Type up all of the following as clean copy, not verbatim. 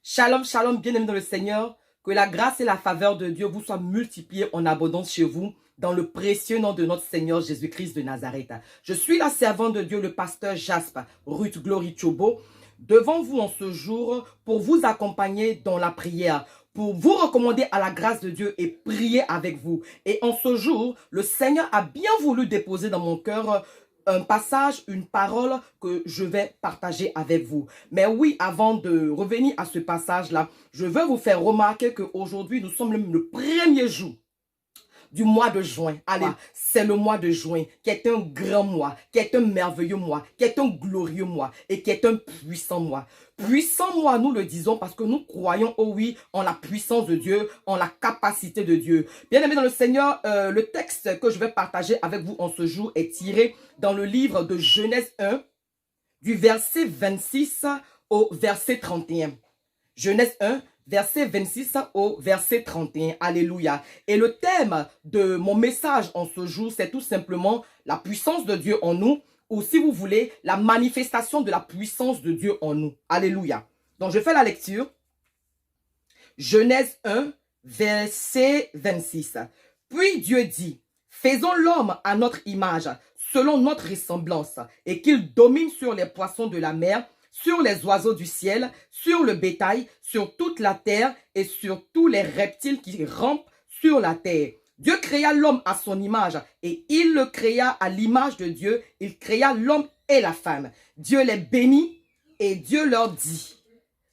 Shalom, shalom, bien-aimés dans le Seigneur. Que la grâce et la faveur de Dieu vous soient multipliées en abondance chez vous, dans le précieux nom de notre Seigneur Jésus-Christ de Nazareth. Je suis la servante de Dieu, le pasteur Jasper Ruth Glory Chobo, devant vous en ce jour pour vous accompagner dans la prière, pour vous recommander à la grâce de Dieu et prier avec vous. Et en ce jour, le Seigneur a bien voulu déposer dans mon cœur un passage, une parole que je vais partager avec vous. Mais oui, avant de revenir à ce passage-là, je veux vous faire remarquer qu'aujourd'hui, nous sommes le premier jour du mois de juin. Allez, c'est le mois de juin qui est un grand mois, qui est un merveilleux mois, qui est un glorieux mois et qui est un puissant mois. Puissant mois, nous le disons parce que nous croyons, oh oui, en la puissance de Dieu, en la capacité de Dieu. Bien-aimés dans le Seigneur, le texte que je vais partager avec vous en ce jour est tiré dans le livre de Genèse 1, du verset 26 au verset 31. Genèse 1, verset 26 au verset 31. Alléluia. Et le thème de mon message en ce jour, c'est tout simplement la puissance de Dieu en nous, ou si vous voulez, la manifestation de la puissance de Dieu en nous. Alléluia. Donc, je fais la lecture. Genèse 1, verset 26. Puis Dieu dit, faisons l'homme à notre image, selon notre ressemblance, et qu'il domine sur les poissons de la mer, sur les oiseaux du ciel, sur le bétail, sur toute la terre et sur tous les reptiles qui rampent sur la terre. Dieu créa l'homme à son image et il le créa à l'image de Dieu. Il créa l'homme et la femme. Dieu les bénit et Dieu leur dit,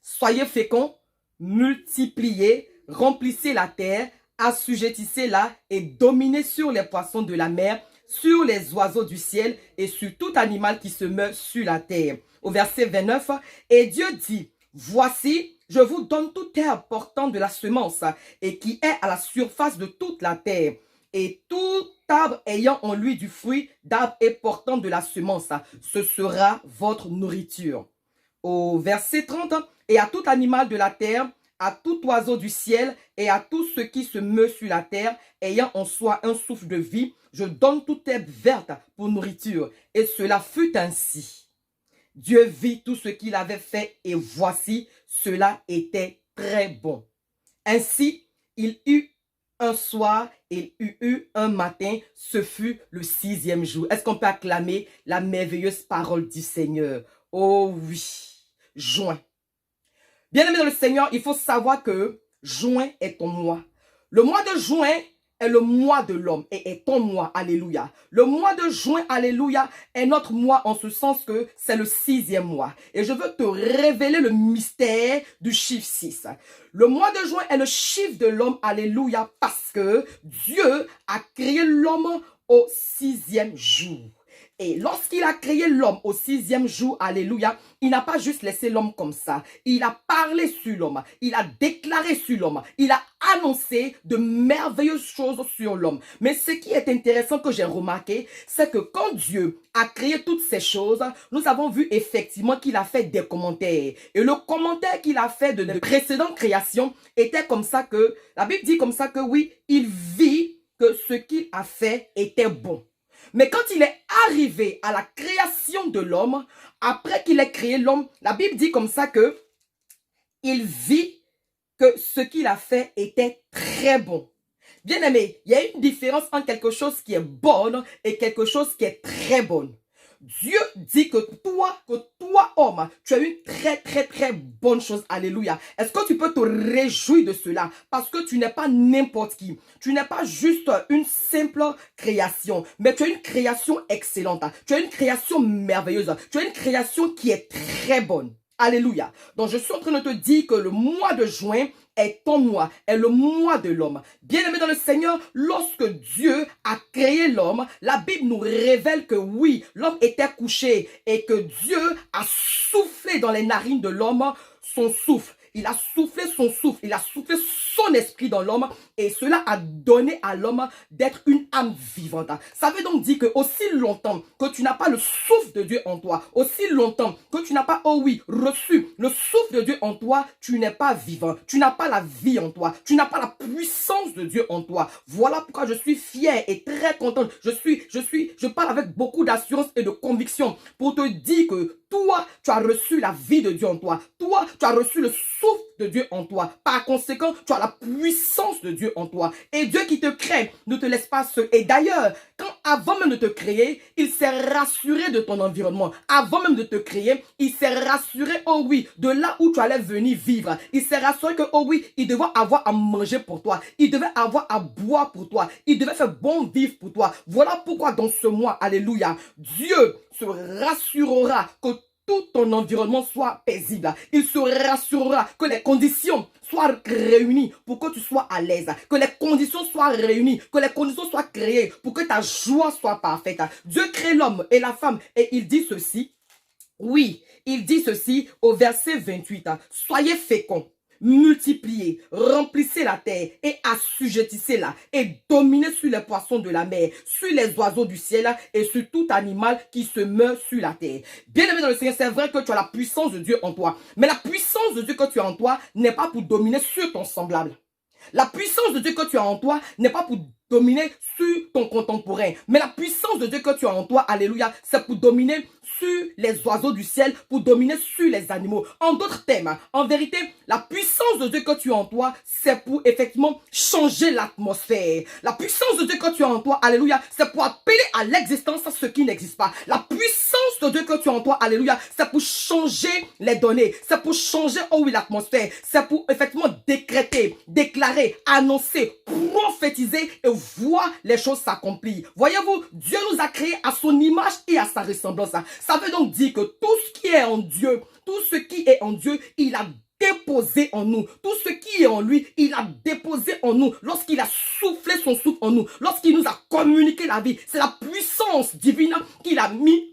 soyez féconds, multipliez, remplissez la terre, assujettissez-la et dominez sur les poissons de la mer, sur les oiseaux du ciel et sur tout animal qui se meut sur la terre. Au verset 29, et Dieu dit, voici, je vous donne toute herbe portant de la semence et qui est à la surface de toute la terre. Et tout arbre ayant en lui du fruit d'arbre et portant de la semence, ce sera votre nourriture. Au verset 30, et à tout animal de la terre, à tout oiseau du ciel et à tout ce qui se meut sur la terre, ayant en soi un souffle de vie, je donne toute herbe verte pour nourriture. Et cela fut ainsi. Dieu vit tout ce qu'il avait fait et voici, cela était très bon. Ainsi, il eut un soir, il eut un matin, ce fut le 6e jour. Est-ce qu'on peut acclamer la merveilleuse parole du Seigneur? Oh oui, juin. Bien-aimé dans le Seigneur, il faut savoir que juin est ton mois. Le mois de juin est le mois de l'homme et est ton mois, alléluia. Le mois de juin, alléluia, est notre mois en ce sens que c'est le 6e mois. Et je veux te révéler le mystère du chiffre 6. Le mois de juin est le chiffre de l'homme, alléluia, parce que Dieu a créé l'homme au 6e jour. Et lorsqu'il a créé l'homme au 6e jour, alléluia, il n'a pas juste laissé l'homme comme ça. Il a parlé sur l'homme. Il a déclaré sur l'homme. Il a annoncé de merveilleuses choses sur l'homme. Mais ce qui est intéressant que j'ai remarqué, c'est que quand Dieu a créé toutes ces choses, nous avons vu effectivement qu'il a fait des commentaires. Et le commentaire qu'il a fait de précédentes créations était comme ça que, la Bible dit comme ça que oui, il vit que ce qu'il a fait était bon. Mais quand il est arrivé à la création de l'homme, après qu'il ait créé l'homme, la Bible dit comme ça que il vit que ce qu'il a fait était très bon. Bien aimé, il y a une différence entre quelque chose qui est bon et quelque chose qui est très bon. Dieu dit que toi homme, tu as une très bonne chose. Alléluia. Est-ce que tu peux te réjouir de cela? Parce que tu n'es pas n'importe qui. Tu n'es pas juste une simple création, mais tu as une création excellente. Tu as une création merveilleuse. Tu as une création qui est très bonne. Alléluia. Donc je suis en train de te dire que le mois de juin est ton mois, est le mois de l'homme. Bien-aimé dans le Seigneur, lorsque Dieu a créé l'homme, la Bible nous révèle que oui, l'homme était couché et que Dieu a soufflé dans les narines de l'homme son souffle. Il a soufflé son souffle, il a soufflé son esprit dans l'homme et cela a donné à l'homme d'être une âme vivante. Ça veut donc dire que aussi longtemps que tu n'as pas le souffle de Dieu en toi, aussi longtemps que tu n'as pas, oh oui, reçu le souffle de Dieu en toi, tu n'es pas vivant, tu n'as pas la vie en toi, tu n'as pas la puissance de Dieu en toi. Voilà pourquoi je suis fier et très contente. Je parle avec beaucoup d'assurance et de conviction pour te dire que toi, tu as reçu la vie de Dieu en toi. Toi, tu as reçu le souffle de Dieu en toi. Par conséquent, tu as la puissance de Dieu en toi. Et Dieu qui te crée ne te laisse pas seul. Et d'ailleurs, avant même de te créer, il s'est rassuré de ton environnement. Avant même de te créer, il s'est rassuré, oh oui, de là où tu allais venir vivre. Il s'est rassuré que, oh oui, il devait avoir à manger pour toi. Il devait avoir à boire pour toi. Il devait faire bon vivre pour toi. Voilà pourquoi dans ce mois, alléluia, Dieu se rassurera que tout ton environnement soit paisible. Il se rassurera que les conditions soient réunies pour que tu sois à l'aise. Que les conditions soient réunies, que les conditions soient créées pour que ta joie soit parfaite. Dieu crée l'homme et la femme et il dit ceci. Oui, il dit ceci au verset 28. Soyez féconds. Multipliez, remplissez la terre et assujettissez-la et dominez sur les poissons de la mer, sur les oiseaux du ciel et sur tout animal qui se meurt sur la terre. Bien-aimé dans le Seigneur, c'est vrai que tu as la puissance de Dieu en toi, mais la puissance de Dieu que tu as en toi n'est pas pour dominer sur ton semblable. La puissance de Dieu que tu as en toi n'est pas pour dominer sur ton contemporain. Mais la puissance de Dieu que tu as en toi, alléluia, c'est pour dominer sur les oiseaux du ciel, pour dominer sur les animaux. En d'autres termes, en vérité, la puissance de Dieu que tu as en toi, c'est pour effectivement changer l'atmosphère. La puissance de Dieu que tu as en toi, alléluia, c'est pour appeler à l'existence ce qui n'existe pas. La puissance de Dieu que tu as en toi, alléluia, c'est pour changer les données. C'est pour changer, oh oui, l'atmosphère. C'est pour effectivement décréter, déclarer, annoncer, prophétiser et voir les choses s'accomplir. Voyez-vous, Dieu nous a créés à son image et à sa ressemblance. Ça veut donc dire que tout ce qui est en Dieu, tout ce qui est en Dieu, il a déposé en nous. Tout ce qui est en lui, il a déposé en nous. Lorsqu'il a soufflé son souffle en nous, lorsqu'il nous a communiqué la vie, c'est la puissance divine qu'il a mis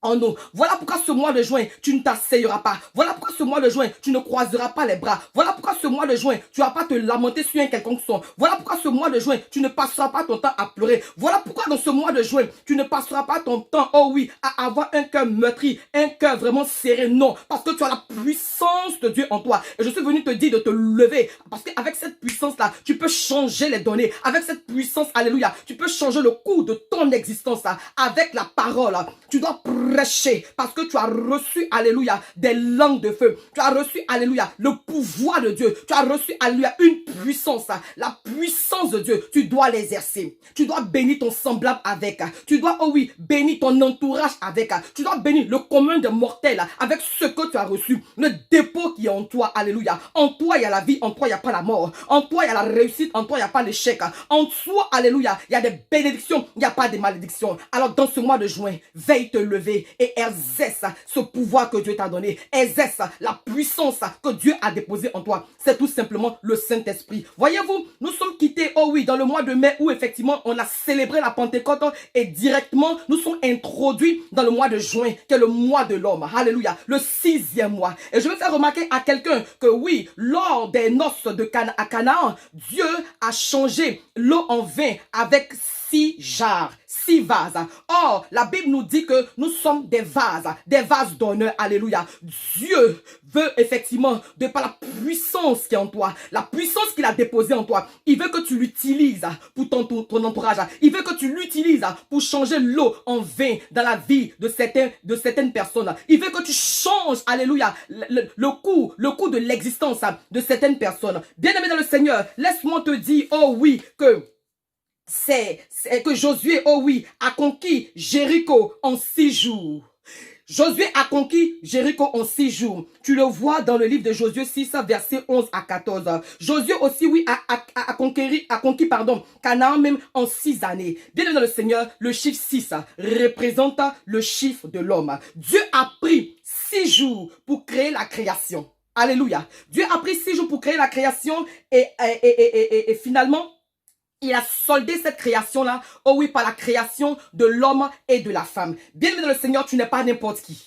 en nous. Voilà pourquoi ce mois de juin, tu ne t'asseyeras pas. Voilà pourquoi ce mois de juin, tu ne croiseras pas les bras. Voilà pourquoi ce mois de juin, tu ne vas pas te lamenter sur un quelconque son. Voilà pourquoi ce mois de juin, tu ne passeras pas ton temps à pleurer. Voilà pourquoi dans ce mois de juin, tu ne passeras pas ton temps, oh oui, à avoir un cœur meurtri, un cœur vraiment serré. Non, parce que tu as la puissance de Dieu en toi. Et je suis venu te dire de te lever. Parce qu'avec cette puissance-là, tu peux changer les données. Avec cette puissance, alléluia, tu peux changer le cours de ton existence. Avec la parole, tu dois prêcher parce que tu as reçu, alléluia, des langues de feu. Tu as reçu, alléluia, le pouvoir de Dieu. Tu as reçu, alléluia, une puissance. La puissance de Dieu, tu dois l'exercer. Tu dois bénir ton semblable avec. Tu dois, oh oui, bénir ton entourage avec. Tu dois bénir le commun des mortels avec ce que tu as reçu. Le dépôt qui est en toi, alléluia. En toi, il y a la vie. En toi, il n'y a pas la mort. En toi, il y a la réussite. En toi, il n'y a pas l'échec. En toi, alléluia, il y a des bénédictions. Il n'y a pas de malédictions. Alors, dans ce mois de juin, veille te lever et exerce ce pouvoir que Dieu t'a donné. Exerce la puissance que Dieu a déposée en toi. C'est tout simplement le Saint-Esprit. Voyez-vous, nous sommes quittés, oh oui, dans le mois de mai où effectivement on a célébré la Pentecôte et directement nous sommes introduits dans le mois de juin qui est le mois de l'homme. Alléluia, le 6e mois. Et je veux faire remarquer à quelqu'un que oui, lors des noces de à Canaan, Dieu a changé l'eau en vin avec 6 jarres, 6 vases. Or, la Bible nous dit que nous sommes des vases d'honneur. Alléluia. Dieu veut effectivement, de par la puissance qui est en toi, la puissance qu'il a déposée en toi, il veut que tu l'utilises pour ton entourage. Il veut que tu l'utilises pour changer l'eau en vin dans la vie de certaines personnes. Il veut que tu changes, alléluia, le cours de l'existence de certaines personnes. Bien-aimé dans le Seigneur, laisse-moi te dire, oh oui, que c'est que Josué, oh oui, a conquis Jéricho en 6 jours. Josué a conquis Jéricho en 6 jours. Tu le vois dans le livre de Josué 6, versets 11 à 14. Josué aussi, oui, a conquis, Canaan même en 6 années. Bien dans le Seigneur, le chiffre 6 représente le chiffre de l'homme. Dieu a pris 6 jours pour créer la création. Alléluia. Dieu a pris 6 jours pour créer la création et finalement, il a soldé cette création-là, oh oui, par la création de l'homme et de la femme. Bien-aimé dans le Seigneur, tu n'es pas n'importe qui.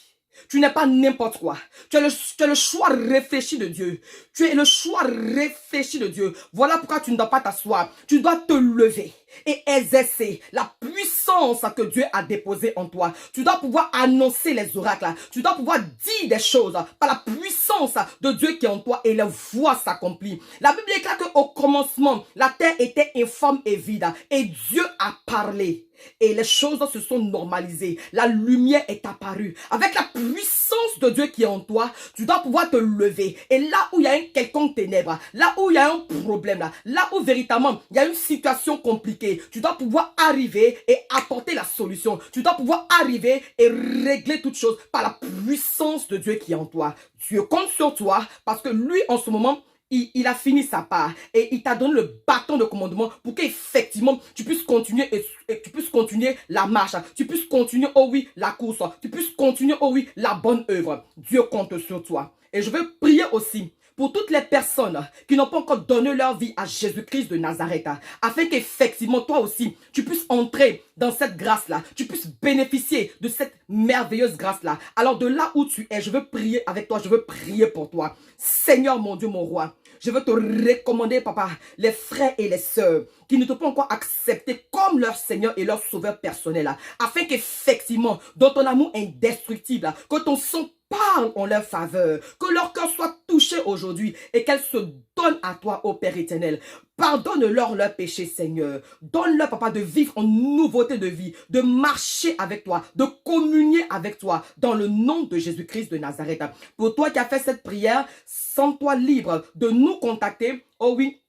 Tu n'es pas n'importe quoi. Tu as le choix réfléchi de Dieu. Tu es le choix réfléchi de Dieu. Voilà pourquoi tu ne dois pas t'asseoir. Tu dois te lever. et exercer la puissance que Dieu a déposée en toi. Tu dois pouvoir annoncer les oracles. Tu dois pouvoir dire des choses par la puissance de Dieu qui est en toi et les voix s'accomplissent. La Bible déclare qu'au commencement, la terre était informe et vide et Dieu a parlé. Et les choses se sont normalisées. La lumière est apparue. Avec la puissance de Dieu qui est en toi, tu dois pouvoir te lever. Et là où il y a un quelconque ténèbre, là où il y a un problème, là où véritablement il y a une situation compliquée, tu dois pouvoir arriver et apporter la solution. Tu dois pouvoir arriver et régler toutes choses par la puissance de Dieu qui est en toi. Dieu compte sur toi parce que lui, en ce moment, il a fini sa part et il t'a donné le bâton de commandement pour qu'effectivement tu puisses continuer et tu puisses continuer la marche, tu puisses continuer, oh oui, la course, tu puisses continuer, oh oui, la bonne œuvre. Dieu compte sur toi. Et je veux prier aussi pour toutes les personnes qui n'ont pas encore donné leur vie à Jésus-Christ de Nazareth, afin qu'effectivement, toi aussi, tu puisses entrer dans cette grâce-là, tu puisses bénéficier de cette merveilleuse grâce-là. Alors de là où tu es, je veux prier avec toi, je veux prier pour toi. Seigneur mon Dieu, mon roi, je veux te recommander, papa, les frères et les sœurs qui ne t'ont pas encore accepté comme leur Seigneur et leur Sauveur personnel, afin qu'effectivement, dans ton amour indestructible, que ton sang parle en leur faveur, que leur cœur soit touché aujourd'hui et qu'elles se donnent à toi, ô Père éternel. Pardonne-leur leurs péchés, Seigneur. Donne-leur, papa, de vivre en nouveauté de vie, de marcher avec toi, de communier avec toi, dans le nom de Jésus-Christ de Nazareth. Pour toi qui as fait cette prière, sens-toi libre de nous contacter. Oh oui,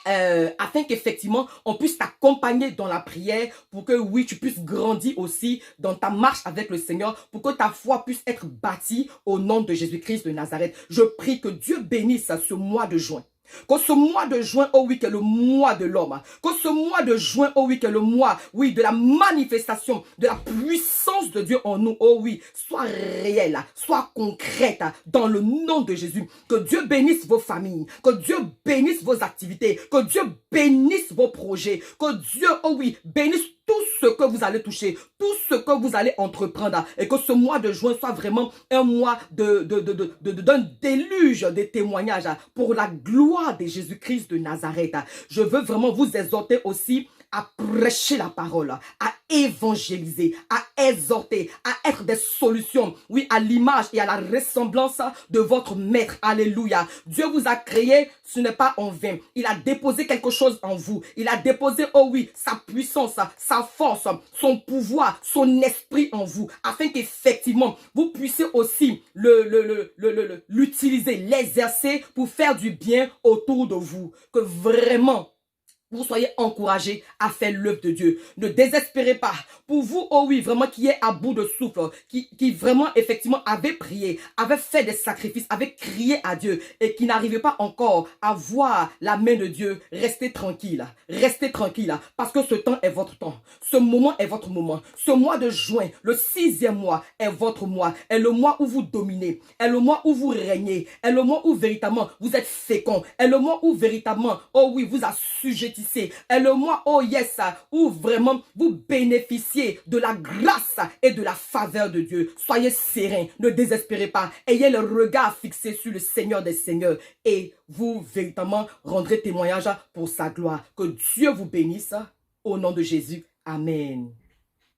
afin qu'effectivement on puisse t'accompagner dans la prière pour que oui tu puisses grandir aussi dans ta marche avec le Seigneur, pour que ta foi puisse être bâtie au nom de Jésus-Christ de Nazareth. Je prie que Dieu bénisse ce mois de juin. Que ce mois de juin, oh oui, que le mois de l'homme. Que ce mois de juin, oh oui, que le mois, oui, de la manifestation, de la puissance de Dieu en nous, oh oui, soit réel, soit concrète, dans le nom de Jésus. Que Dieu bénisse vos familles, que Dieu bénisse vos activités, que Dieu bénisse vos projets, que Dieu, oh oui, bénisse tout ce que vous allez toucher, tout ce que vous allez entreprendre, et que ce mois de juin soit vraiment un mois d'un déluge de témoignages pour la gloire de Jésus-Christ de Nazareth. Je veux vraiment vous exhorter aussi à prêcher la parole, à évangéliser, à exhorter, à être des solutions, oui, à l'image et à la ressemblance de votre maître. Alléluia. Dieu vous a créé, ce n'est pas en vain. Il a déposé quelque chose en vous. Il a déposé, oh oui, sa puissance, sa force, son pouvoir, son esprit en vous, afin qu'effectivement, vous puissiez aussi l'utiliser, l'exercer pour faire du bien autour de vous. Que vraiment, vous soyez encouragés à faire l'œuvre de Dieu. Ne désespérez pas. Pour vous, oh oui, vraiment qui est à bout de souffle, qui vraiment effectivement avait prié, avait fait des sacrifices, avait crié à Dieu et qui n'arrivait pas encore à voir la main de Dieu, restez tranquille. Restez tranquille parce que ce temps est votre temps. Ce moment est votre moment. Ce mois de juin, le 6e mois, est votre mois. Est le mois où vous dominez. Est le mois où vous régnez. Est le mois où véritablement vous êtes fécond. Est le mois où véritablement, oh oui, vous assujettissez. Est le mois, oh yes, où vraiment vous bénéficiez de la grâce et de la faveur de Dieu. Soyez sereins, ne désespérez pas. Ayez le regard fixé sur le Seigneur des Seigneurs et vous véritablement rendrez témoignage pour sa gloire. Que Dieu vous bénisse au nom de Jésus. Amen.